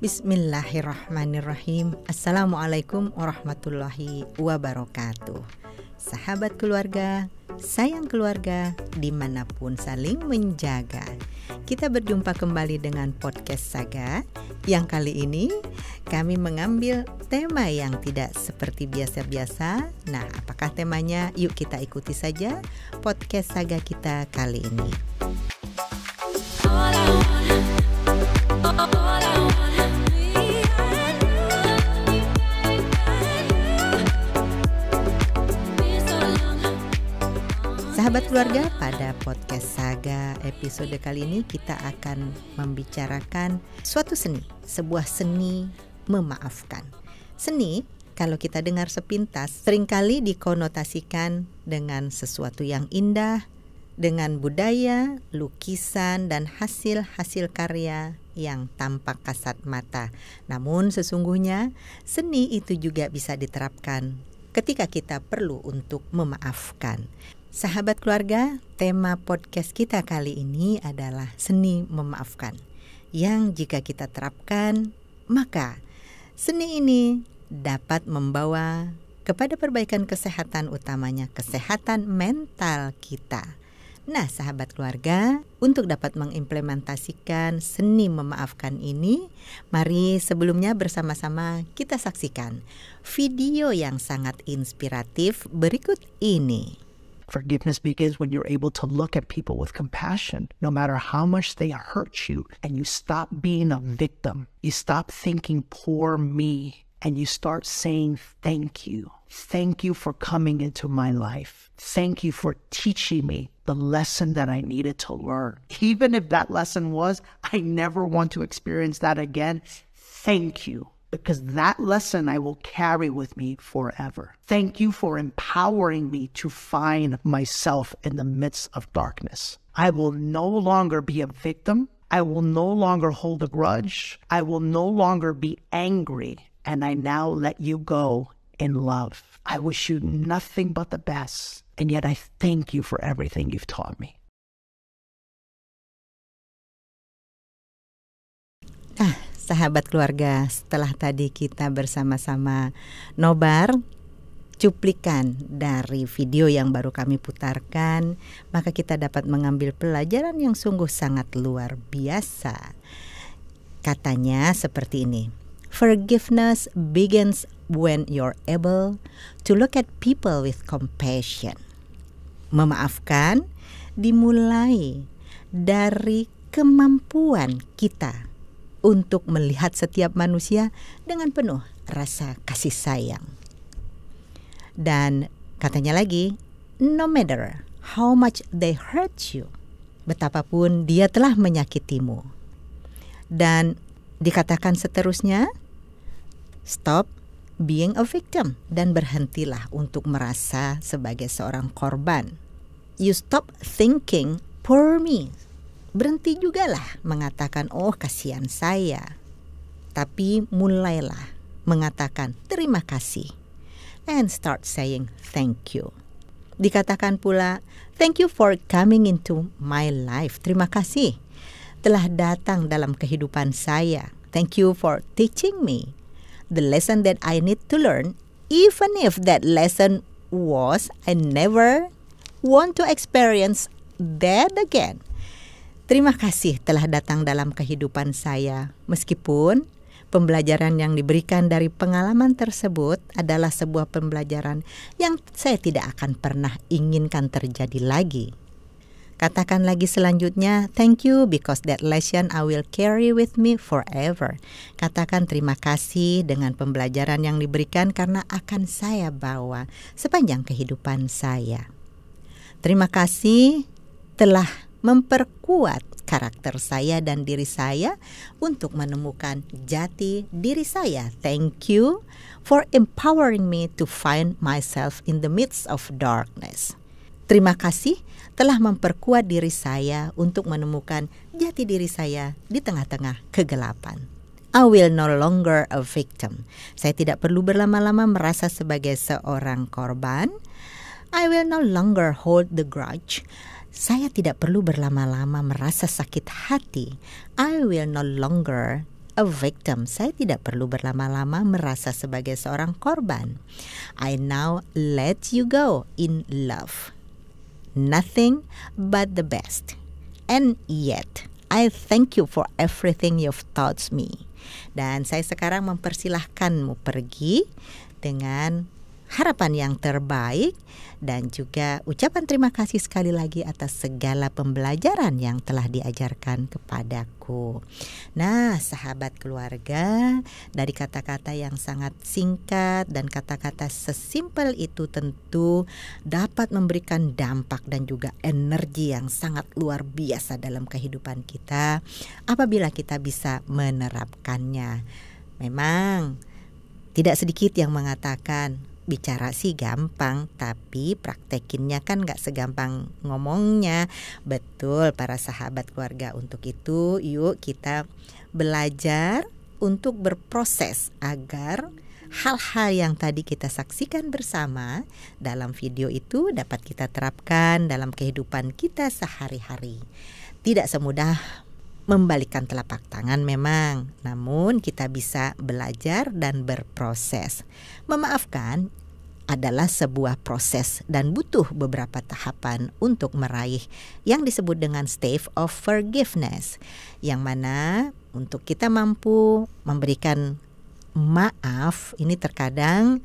Bismillahirrahmanirrahim. Assalamualaikum warahmatullahi wabarakatuh. Sahabat keluarga, sayang keluarga, dimanapun saling menjaga. Kita berjumpa kembali dengan podcast Saga. Yang kali ini kami mengambil tema yang tidak seperti biasa-biasa. Nah, apakah temanya? Yuk kita ikuti saja podcast Saga kita kali ini. Sahabat keluarga, pada podcast Saga episode kali ini kita akan membicarakan suatu seni, sebuah seni memaafkan. Seni, kalau kita dengar sepintas, seringkali dikonotasikan dengan sesuatu yang indah, dengan budaya, lukisan, dan hasil-hasil karya yang tampak kasat mata. Namun sesungguhnya seni itu juga bisa diterapkan ketika kita perlu untuk memaafkan. Sahabat keluarga, tema podcast kita kali ini adalah seni memaafkan, yang jika kita terapkan, maka seni ini dapat membawa kepada perbaikan kesehatan, utamanya kesehatan mental kita. Nah, sahabat keluarga, untuk dapat mengimplementasikan seni memaafkan ini, mari sebelumnya bersama-sama kita saksikan video yang sangat inspiratif berikut ini. Forgiveness begins when you're able to look at people with compassion, no matter how much they hurt you, and you stop being a victim. You stop thinking, poor me, and you start saying, thank you. Thank you for coming into my life. Thank you for teaching me the lesson that I needed to learn. Even if that lesson was, I never want to experience that again. Thank you. Because that lesson I will carry with me forever. Thank you for empowering me to find myself in the midst of darkness. I will no longer be a victim. I will no longer hold a grudge. I will no longer be angry. And I now let you go in love. I wish you nothing but the best. And yet I thank you for everything you've taught me. Sahabat keluarga, setelah tadi kita bersama-sama nobar cuplikan dari video yang baru kami putarkan, maka kita dapat mengambil pelajaran yang sungguh sangat luar biasa. Katanya seperti ini: Forgiveness begins when you're able to look at people with compassion. Memaafkan dimulai dari kemampuan kita untuk melihat setiap manusia dengan penuh rasa kasih sayang. Dan katanya lagi, no matter how much they hurt you, betapapun dia telah menyakitimu. Dan dikatakan seterusnya, stop being a victim, dan berhentilah untuk merasa sebagai seorang korban. You stop thinking, poor me. Berhenti jugalah mengatakan, oh kasihan saya. Tapi mulailah mengatakan terima kasih. And start saying thank you. Dikatakan pula, thank you for coming into my life. Terima kasih telah datang dalam kehidupan saya. Thank you for teaching me the lesson that I need to learn. Even if that lesson was I never want to experience that again. Terima kasih telah datang dalam kehidupan saya, meskipun pembelajaran yang diberikan dari pengalaman tersebut adalah sebuah pembelajaran yang saya tidak akan pernah inginkan terjadi lagi. Katakan lagi selanjutnya, thank you because that lesson I will carry with me forever. Katakan terima kasih dengan pembelajaran yang diberikan karena akan saya bawa sepanjang kehidupan saya. Terima kasih telah memperkuat karakter saya dan diri saya untuk menemukan jati diri saya. Thank you for empowering me to find myself in the midst of darkness. Terima kasih telah memperkuat diri saya untuk menemukan jati diri saya di tengah-tengah kegelapan. I will no longer a victim. Saya tidak perlu berlama-lama merasa sebagai seorang korban. I will no longer hold the grudge. Saya tidak perlu berlama-lama merasa sakit hati. I will no longer a victim. Saya tidak perlu berlama-lama merasa sebagai seorang korban. I now let you go in love. Nothing but the best. And yet, I thank you for everything you've taught me. Dan saya sekarang mempersilahkanmu pergi dengan harapan yang terbaik dan juga ucapan terima kasih sekali lagi atas segala pembelajaran yang telah diajarkan kepadaku. Nah, sahabat keluarga, dari kata-kata yang sangat singkat dan kata-kata sesimpel itu tentu dapat memberikan dampak dan juga energi yang sangat luar biasa dalam kehidupan kita apabila kita bisa menerapkannya. Memang tidak sedikit yang mengatakan bicara sih gampang, tapi praktekinnya kan gak segampang ngomongnya. Betul para sahabat keluarga, untuk itu yuk kita belajar untuk berproses agar hal-hal yang tadi kita saksikan bersama dalam video itu dapat kita terapkan dalam kehidupan kita sehari-hari. Tidak semudah membalikkan telapak tangan memang, namun kita bisa belajar dan berproses. Memaafkan adalah sebuah proses dan butuh beberapa tahapan untuk meraih yang disebut dengan stage of forgiveness, yang mana untuk kita mampu memberikan maaf ini terkadang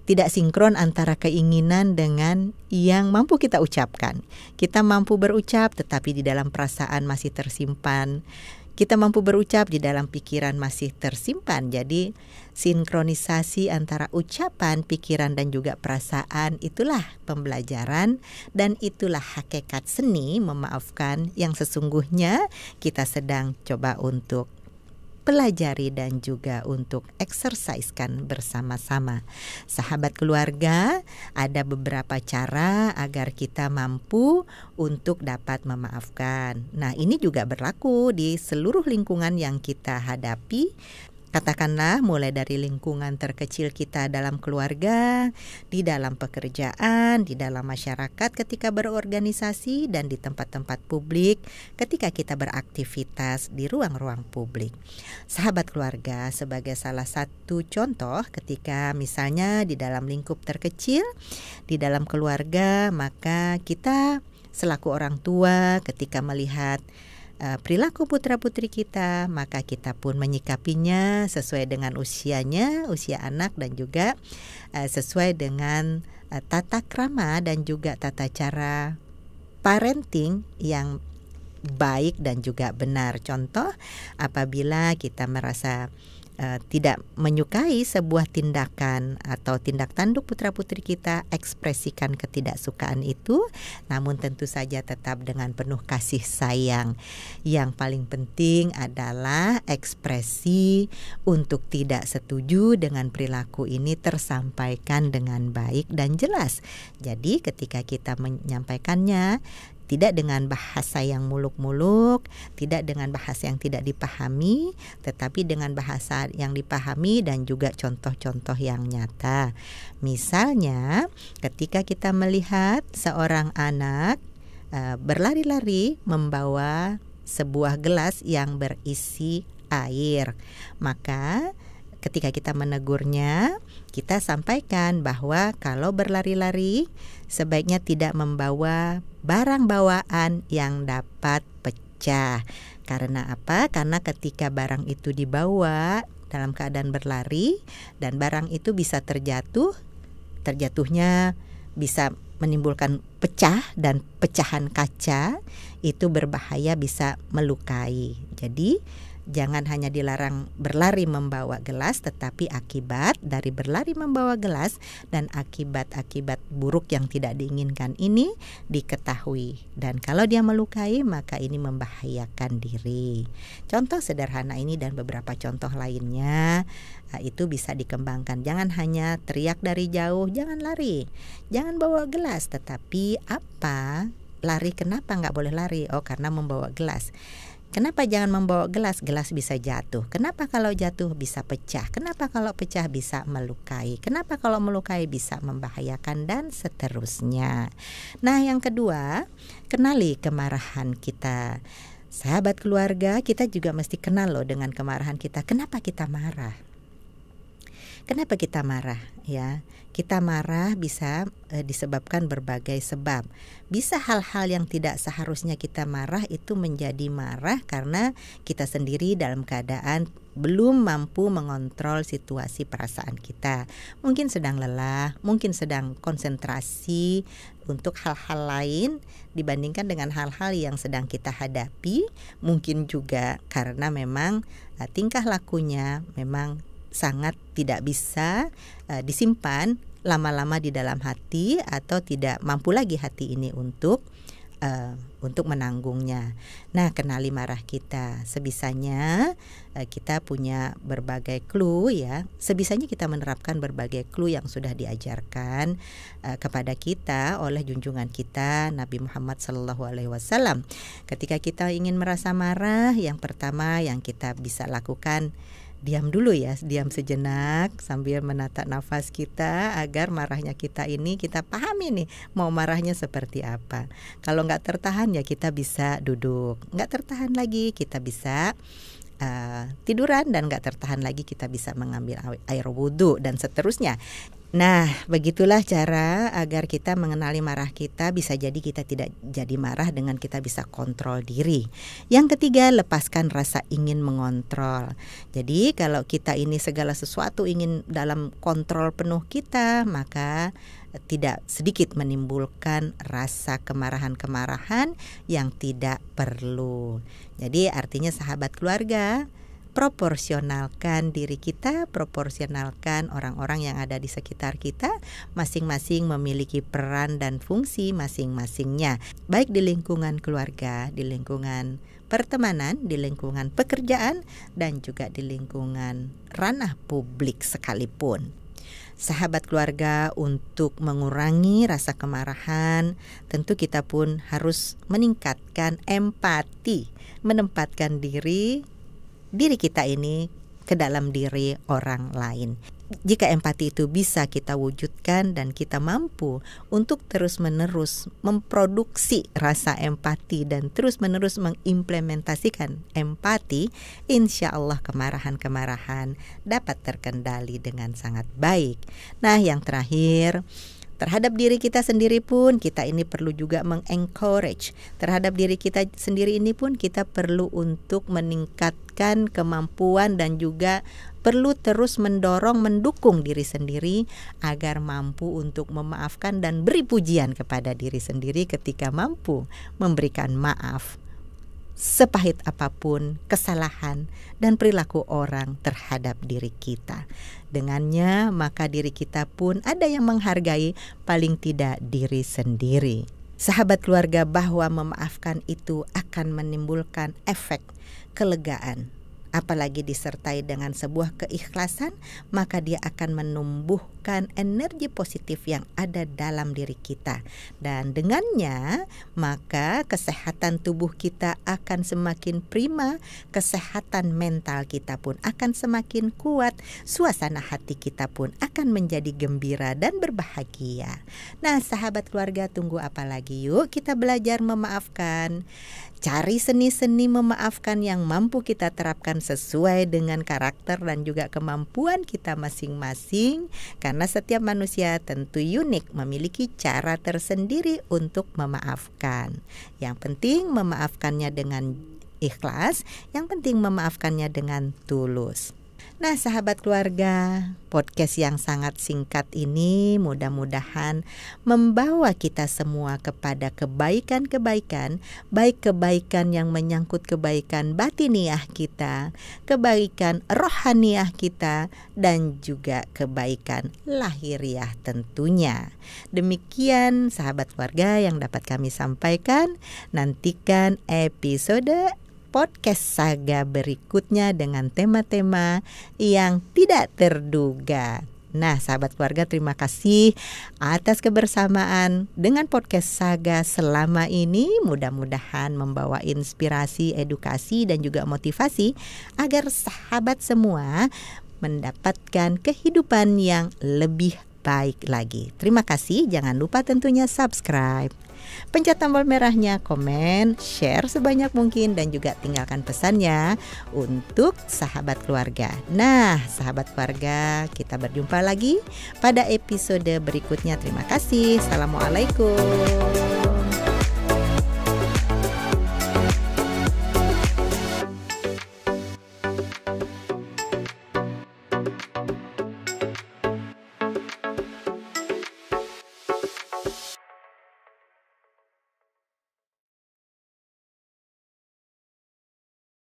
tidak sinkron antara keinginan dengan yang mampu kita ucapkan. Kita mampu berucap tetapi di dalam perasaan masih tersimpan. Kita mampu berucap di dalam pikiran masih tersimpan. Jadi sinkronisasi antara ucapan, pikiran dan juga perasaan itulah pembelajaran dan itulah hakikat seni memaafkan yang sesungguhnya kita sedang coba untuk pelajari dan juga untuk eksersiskan bersama-sama. Sahabat keluarga, ada beberapa cara agar kita mampu untuk dapat memaafkan. Nah, ini juga berlaku di seluruh lingkungan yang kita hadapi. Katakanlah mulai dari lingkungan terkecil kita dalam keluarga, di dalam pekerjaan, di dalam masyarakat ketika berorganisasi, dan di tempat-tempat publik ketika kita beraktivitas di ruang-ruang publik. Sahabat keluarga, sebagai salah satu contoh ketika misalnya di dalam lingkup terkecil, di dalam keluarga, maka kita selaku orang tua ketika melihat perilaku putra-putri kita, maka kita pun menyikapinya sesuai dengan usianya, usia anak, dan juga sesuai dengan tata krama dan juga tata cara parenting yang baik dan juga benar. Contoh, apabila kita merasa tidak menyukai sebuah tindakan atau tindak tanduk putra-putri kita, ekspresikan ketidaksukaan itu, namun tentu saja tetap dengan penuh kasih sayang. Yang paling penting adalah ekspresi untuk tidak setuju dengan perilaku ini tersampaikan dengan baik dan jelas. Jadi ketika kita menyampaikannya, tidak dengan bahasa yang muluk-muluk, tidak dengan bahasa yang tidak dipahami, tetapi dengan bahasa yang dipahami dan juga contoh-contoh yang nyata. Misalnya, ketika kita melihat seorang anak berlari-lari membawa sebuah gelas yang berisi air, maka ketika kita menegurnya, kita sampaikan bahwa kalau berlari-lari sebaiknya tidak membawa barang bawaan yang dapat pecah. Karena apa? Karena ketika barang itu dibawa dalam keadaan berlari dan barang itu bisa terjatuhnya bisa menimbulkan pecah, dan pecahan kaca itu berbahaya, bisa melukai. Jadi jangan hanya dilarang berlari membawa gelas, tetapi akibat dari berlari membawa gelas dan akibat-akibat buruk yang tidak diinginkan ini diketahui. Dan kalau dia melukai, maka ini membahayakan diri. Contoh sederhana ini dan beberapa contoh lainnya itu bisa dikembangkan. Jangan hanya teriak dari jauh, jangan lari, jangan bawa gelas, tetapi apa? Lari, kenapa nggak boleh lari? Oh, karena membawa gelas. Kenapa jangan membawa gelas? Gelas bisa jatuh. Kenapa kalau jatuh bisa pecah? Kenapa kalau pecah bisa melukai? Kenapa kalau melukai bisa membahayakan, dan seterusnya. Nah, yang kedua, kenali kemarahan kita. Sahabat keluarga, kita juga mesti kenal loh dengan kemarahan kita. Kenapa kita marah? Kenapa kita marah? Ya, kita marah bisa disebabkan berbagai sebab. Bisa hal-hal yang tidak seharusnya kita marah itu menjadi marah karena kita sendiri dalam keadaan belum mampu mengontrol situasi perasaan kita. Mungkin sedang lelah, mungkin sedang konsentrasi untuk hal-hal lain dibandingkan dengan hal-hal yang sedang kita hadapi. Mungkin juga karena memang tingkah lakunya memang sangat tidak bisa disimpan lama-lama di dalam hati, atau tidak mampu lagi hati ini untuk menanggungnya. Nah, kenali marah kita. Sebisanya kita punya berbagai clue ya. Sebisanya kita menerapkan berbagai clue yang sudah diajarkan kepada kita oleh junjungan kita Nabi Muhammad SAW. Ketika kita ingin merasa marah, yang pertama yang kita bisa lakukan, diam dulu ya, diam sejenak sambil menatap nafas kita agar marahnya kita ini kita pahami nih mau marahnya seperti apa. Kalau nggak tertahan ya kita bisa duduk, nggak tertahan lagi kita bisa tiduran, dan nggak tertahan lagi kita bisa mengambil air wudhu dan seterusnya. Nah, begitulah cara agar kita mengenali marah kita. Bisa jadi kita tidak jadi marah dengan kita bisa kontrol diri. Yang ketiga, lepaskan rasa ingin mengontrol. Jadi kalau kita ini segala sesuatu ingin dalam kontrol penuh kita, maka tidak sedikit menimbulkan rasa kemarahan-kemarahan yang tidak perlu. Jadi artinya sahabat keluarga, proporsionalkan diri kita, proporsionalkan orang-orang yang ada di sekitar kita, masing-masing memiliki peran dan fungsi masing-masingnya, baik di lingkungan keluarga, di lingkungan pertemanan, di lingkungan pekerjaan, dan juga di lingkungan ranah publik sekalipun. Sahabat keluarga, untuk mengurangi rasa kemarahan, tentu kita pun harus meningkatkan empati, menempatkan diri kita ini ke dalam diri orang lain. Jika empati itu bisa kita wujudkan dan kita mampu untuk terus-menerus memproduksi rasa empati dan terus-menerus mengimplementasikan empati, insya Allah kemarahan-kemarahan dapat terkendali dengan sangat baik. Nah, yang terakhir, terhadap diri kita sendiri pun kita ini perlu juga mengencourage. Terhadap diri kita sendiri ini pun kita perlu untuk meningkatkan kemampuan dan juga perlu terus mendukung diri sendiri agar mampu untuk memaafkan dan beri pujian kepada diri sendiri ketika mampu memberikan maaf sepahit apapun kesalahan dan perilaku orang terhadap diri kita. Dengannya maka diri kita pun ada yang menghargai, paling tidak diri sendiri. Sahabat keluarga, bahwa memaafkan itu akan menimbulkan efek kelegaan. Apalagi disertai dengan sebuah keikhlasan, maka dia akan menumbuhkan energi positif yang ada dalam diri kita. Dan dengannya, maka kesehatan tubuh kita akan semakin prima, kesehatan mental kita pun akan semakin kuat, suasana hati kita pun akan menjadi gembira dan berbahagia. Nah, sahabat keluarga, tunggu apa lagi? Yuk kita belajar memaafkan. Cari seni-seni memaafkan yang mampu kita terapkan sesuai dengan karakter dan juga kemampuan kita masing-masing, karena setiap manusia tentu unik, memiliki cara tersendiri untuk memaafkan. Yang penting memaafkannya dengan ikhlas, yang penting memaafkannya dengan tulus. Nah, sahabat keluarga, podcast yang sangat singkat ini mudah-mudahan membawa kita semua kepada kebaikan-kebaikan, baik kebaikan yang menyangkut kebaikan batiniah kita, kebaikan rohaniah kita, dan juga kebaikan lahiriah tentunya. Demikian sahabat keluarga yang dapat kami sampaikan. Nantikan episode podcast Saga berikutnya dengan tema-tema yang tidak terduga. Nah, sahabat keluarga, terima kasih atas kebersamaan dengan podcast Saga selama ini. Mudah-mudahan membawa inspirasi, edukasi, dan juga motivasi agar sahabat semua mendapatkan kehidupan yang lebih baik lagi. Terima kasih, jangan lupa tentunya subscribe. pencet tombol merahnya, komen, share sebanyak mungkin, dan juga tinggalkan pesannya untuk sahabat keluarga. Nah, sahabat keluarga, kita berjumpa lagi pada episode berikutnya. Terima kasih. Assalamualaikum.